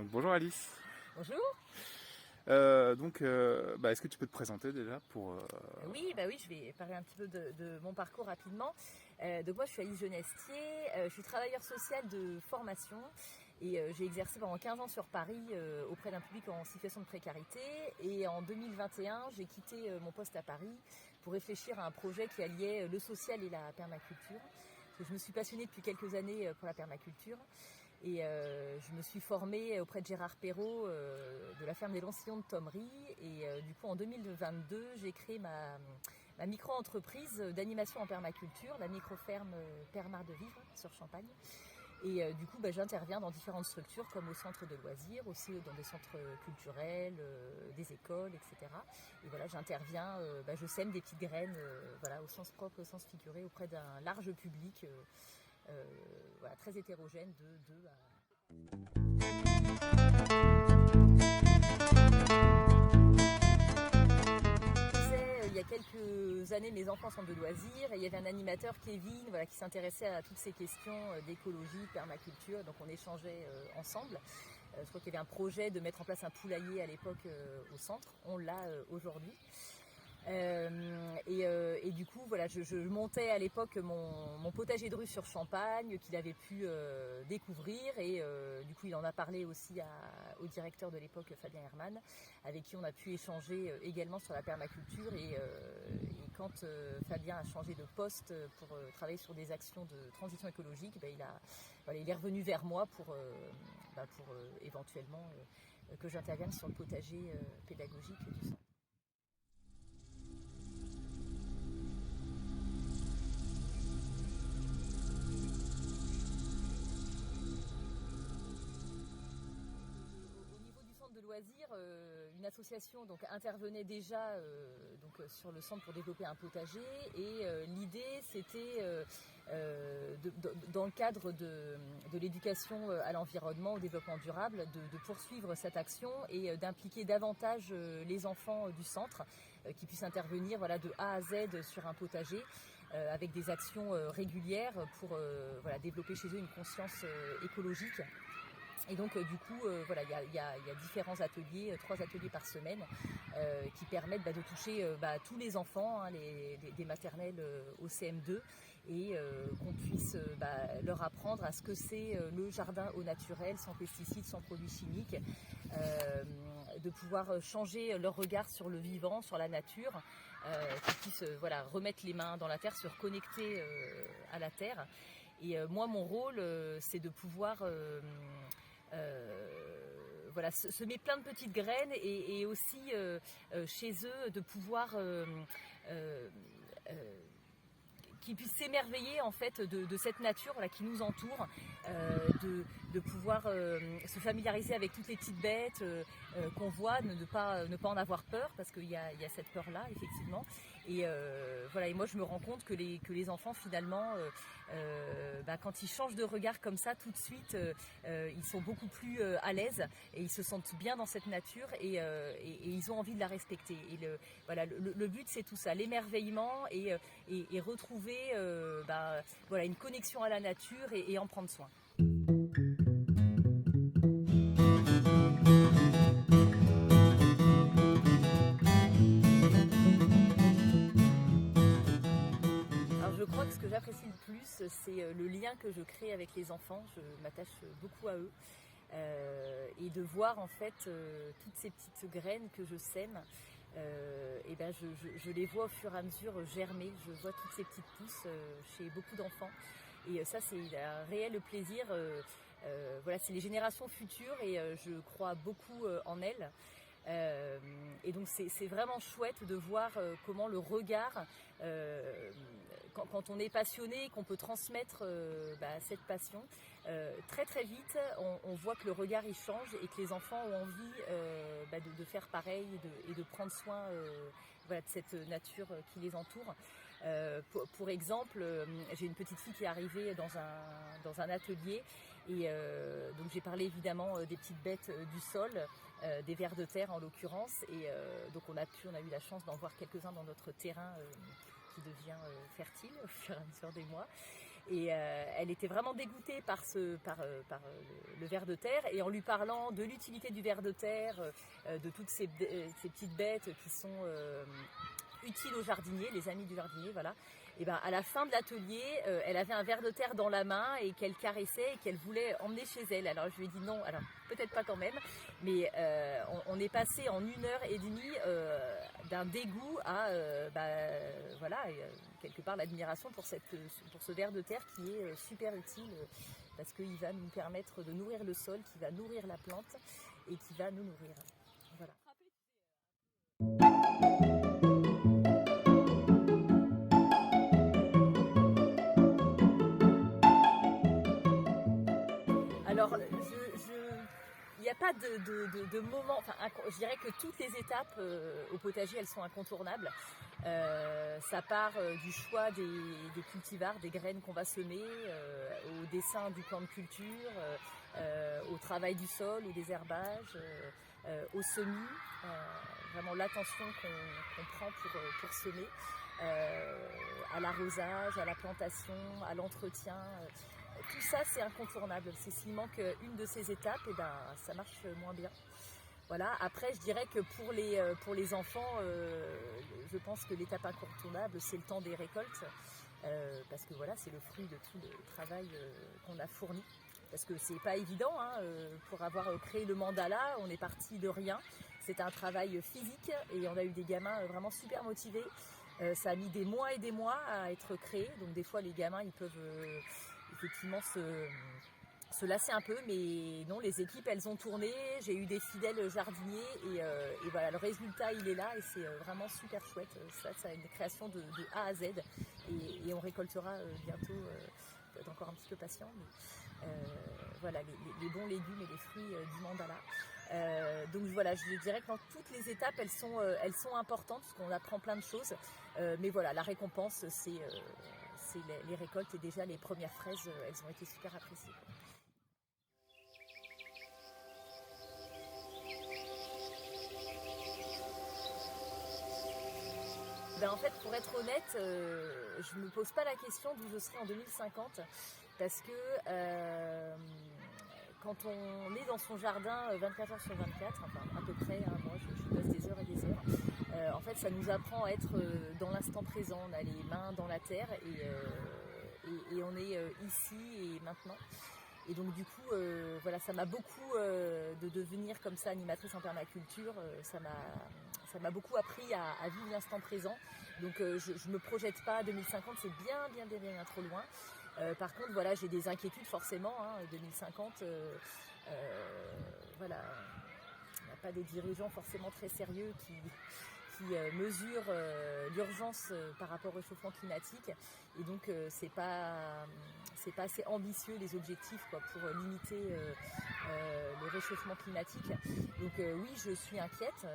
Bonjour Alice. Bonjour. Est-ce que tu peux te présenter déjà pour... Oui, je vais parler un petit peu de mon parcours rapidement. Donc moi, je suis Alice Genestier, je suis travailleuse sociale de formation et j'ai exercé pendant 15 ans sur Paris auprès d'un public en situation de précarité. Et en 2021, j'ai quitté mon poste à Paris pour réfléchir à un projet qui alliait le social et la permaculture. Parce que je me suis passionnée depuis quelques années pour la permaculture. Et je me suis formée auprès de Gérard Perrault de la ferme des Lancillons de Thomery. Et du coup, en 2022, j'ai créé ma micro-entreprise d'animation en permaculture, la micro-ferme Permar de Vivre sur Champagne. Et du coup, j'interviens dans différentes structures comme au centre de loisirs, aussi dans des centres culturels, des écoles, etc. Et voilà, j'interviens, je sème des petites graines, au sens propre, au sens figuré, auprès d'un large public. Très hétérogène de 2 à... Il y a quelques années, mes enfants sont de loisirs et il y avait un animateur, Kevin, qui s'intéressait à toutes ces questions d'écologie, permaculture, donc on échangeait ensemble. Je crois qu'il y avait un projet de mettre en place un poulailler à l'époque au centre, on l'a aujourd'hui. Et du coup, je montais à l'époque mon potager de rue sur Champagne qu'il avait pu découvrir. Et du coup, il en a parlé aussi au directeur de l'époque, Fabien Herman, avec qui on a pu échanger également sur la permaculture. Et quand Fabien a changé de poste pour travailler sur des actions de transition écologique, il est revenu vers moi pour éventuellement que j'intervienne sur le potager pédagogique du centre. De loisirs, une association intervenait déjà sur le centre pour développer un potager et l'idée c'était dans le cadre de l'éducation à l'environnement, au développement durable, de poursuivre cette action et d'impliquer davantage les enfants du centre qui puissent intervenir de A à Z sur un potager. Avec des actions régulières pour développer chez eux une conscience écologique. Et donc du coup, il y a différents ateliers, 3 ateliers par semaine, qui permettent de toucher tous les enfants, des maternelles au CM2, et qu'on puisse leur apprendre à ce que c'est le jardin au naturel, sans pesticides, sans produits chimiques, de pouvoir changer leur regard sur le vivant, sur la nature, qu'ils puissent remettre les mains dans la terre, se reconnecter à la terre. Et moi, mon rôle, c'est de pouvoir... semer plein de petites graines et aussi chez eux de pouvoir qu'ils puissent s'émerveiller en fait de cette nature qui nous entoure, de pouvoir se familiariser avec toutes les petites bêtes qu'on voit, ne pas en avoir peur, parce qu'il y a cette peur-là, effectivement. Et moi je me rends compte que les enfants finalement, quand ils changent de regard comme ça, tout de suite, ils sont beaucoup plus à l'aise et ils se sentent bien dans cette nature et ils ont envie de la respecter. Et le but c'est tout ça, l'émerveillement et retrouver une connexion à la nature et en prendre soin. Je crois que ce que j'apprécie le plus, c'est le lien que je crée avec les enfants. Je m'attache beaucoup à eux. Et de voir en fait toutes ces petites graines que je sème, je les vois au fur et à mesure germer. Je vois toutes ces petites pousses chez beaucoup d'enfants. Et ça, c'est un réel plaisir. C'est les générations futures et je crois beaucoup en elles. Et donc c'est vraiment chouette de voir comment le regard, quand on est passionné, qu'on peut transmettre cette passion, très très vite on voit que le regard il change et que les enfants ont envie de faire pareil et de prendre soin de cette nature qui les entoure. Pour exemple, j'ai une petite fille qui est arrivée dans un atelier et donc j'ai parlé évidemment des petites bêtes du sol, des vers de terre en l'occurrence, et donc on a eu la chance d'en voir quelques-uns dans notre terrain qui devient fertile au fur et à mesure des mois. Et elle était vraiment dégoûtée par le ver de terre, et en lui parlant de l'utilité du ver de terre, de toutes ces petites bêtes qui sont utiles aux jardiniers, les amis du jardinier, voilà. Et ben à la fin de l'atelier, elle avait un ver de terre dans la main et qu'elle caressait et qu'elle voulait emmener chez elle. Alors je lui ai dit non, alors peut-être pas quand même, mais on est passé en 1h30 d'un dégoût à voilà, quelque part l'admiration pour ce ver de terre qui est super utile parce qu'il va nous permettre de nourrir le sol, qui va nourrir la plante et qui va nous nourrir. Voilà. Alors, il n'y a pas de moment, enfin, je dirais que toutes les étapes au potager, elles sont incontournables. Ça part du choix des cultivars, des graines qu'on va semer, au dessin du plan de culture, au travail du sol, au désherbage, au semis, vraiment l'attention qu'on prend pour semer, à l'arrosage, à la plantation, à l'entretien. Tout ça, c'est incontournable. S'il manque une de ces étapes, et ben, ça marche moins bien. Voilà. Après, je dirais que pour les enfants, je pense que l'étape incontournable, c'est le temps des récoltes. Parce que voilà, c'est le fruit de tout le travail qu'on a fourni. Parce que c'est pas évident, hein, pour avoir créé le mandala, on est parti de rien. C'était un travail physique et on a eu des gamins vraiment super motivés. Ça a mis des mois et des mois à être créé. Donc des fois, les gamins, ils peuvent effectivement se lasser un peu, mais non, les équipes, elles ont tourné. J'ai eu des fidèles jardiniers et voilà, le résultat, il est là et c'est vraiment super chouette. Ça a une création de A à Z et on récoltera bientôt. Faut être encore un petit peu patient, mais voilà, les bons légumes et les fruits du mandala. Donc voilà, je dirais que dans toutes les étapes, elles sont importantes parce qu'on apprend plein de choses. Mais voilà, la récompense, c'est les récoltes et déjà les premières fraises, elles ont été super appréciées. Ben en fait, pour être honnête, je ne me pose pas la question d'où je serai en 2050 parce que quand on est dans son jardin 24 heures sur 24, enfin à peu près, hein, moi je passe des heures et des heures, en fait ça nous apprend à être dans l'instant présent, on a les mains dans la terre et on est ici et maintenant. Et donc du coup, voilà, ça m'a beaucoup, de devenir comme ça animatrice en permaculture, ça m'a beaucoup appris à vivre l'instant présent. Donc je me projette pas à 2050, c'est bien trop loin. Par contre, voilà, j'ai des inquiétudes forcément. 2050, voilà, on n'a pas des dirigeants forcément très sérieux qui mesurent l'urgence par rapport au réchauffement climatique. Et donc, c'est pas assez ambitieux les objectifs quoi, pour limiter le réchauffement climatique. Donc oui, je suis inquiète.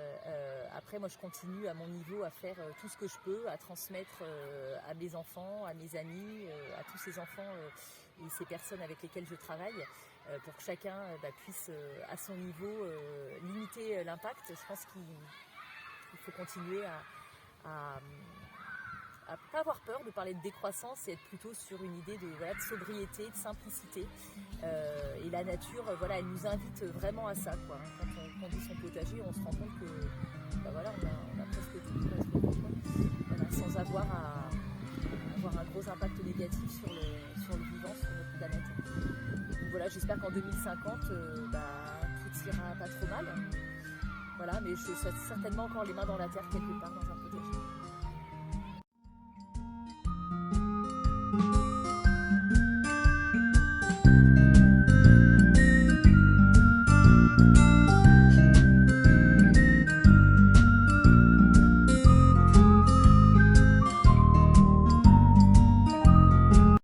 Après, moi, je continue à mon niveau à faire tout ce que je peux, à transmettre à mes enfants, à mes amis, à tous ces enfants et ces personnes avec lesquelles je travaille, pour que chacun puisse, à son niveau, limiter l'impact. Je pense qu'il faut continuer à pas avoir peur de parler de décroissance et être plutôt sur une idée de sobriété, de simplicité. Et la nature, voilà, elle nous invite vraiment à ça, quoi. Quand on conduit son potager, on se rend compte que voilà, on a presque tout pour être heureux, quoi. Voilà, sans avoir à avoir un gros impact négatif sur le vivant, sur notre planète. Donc voilà, j'espère qu'en 2050, tout ira pas trop mal. Voilà, mais je suis certainement encore les mains dans la terre quelque part dans un